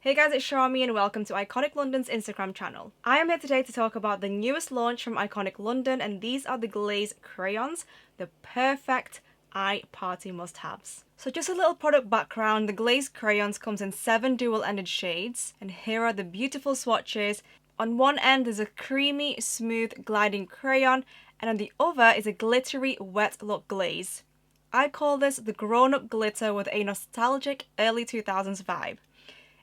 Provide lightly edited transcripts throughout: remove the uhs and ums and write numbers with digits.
Hey guys, it's Shimmery and welcome to Iconic London's Instagram channel. I am here today to talk about the newest launch from Iconic London, and these are the Glaze Crayons, the perfect eye party must-haves. So just a little product background, the Glaze Crayons comes in 7 dual-ended shades, and here are the beautiful swatches. On one end there's a creamy, smooth, gliding crayon, and on the other is a glittery, wet look glaze. I call this the grown-up glitter with a nostalgic early 2000s vibe.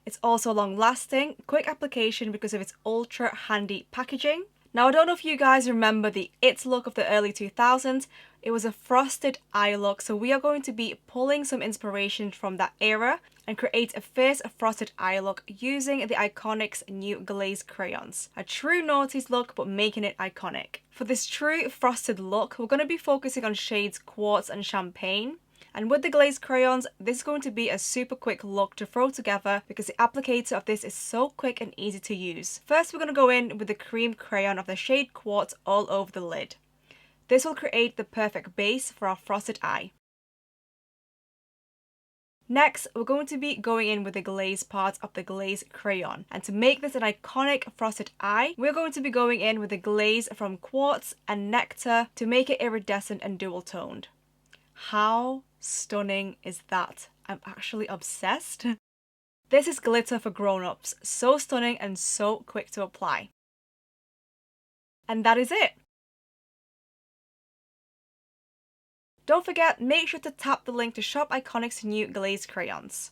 It's also long lasting, quick application because of its ultra handy packaging. Now I don't know if you guys remember the It look of the early 2000s, it was a frosted eye look, so we are going to be pulling some inspiration from that era and create a fierce frosted eye look using the Iconic's new Glaze crayons. A true noughties look but making it iconic. For this true frosted look, we're going to be focusing on shades Quartz and Champagne. And with the Glaze crayons, this is going to be a super quick look to throw together because the applicator of this is so quick and easy to use. First, we're going to go in with the cream crayon of the shade Quartz all over the lid. This will create the perfect base for our frosted eye. Next, we're going to be going in with the glaze part of the Glaze crayon. And to make this an iconic frosted eye, we're going to be going in with the glaze from Quartz and Nectar to make it iridescent and dual toned. How stunning is that? I'm actually obsessed. This is glitter for grown-ups. So stunning and so quick to apply. And that is it. Don't forget, make sure to tap the link to shop Iconic's new Glaze crayons.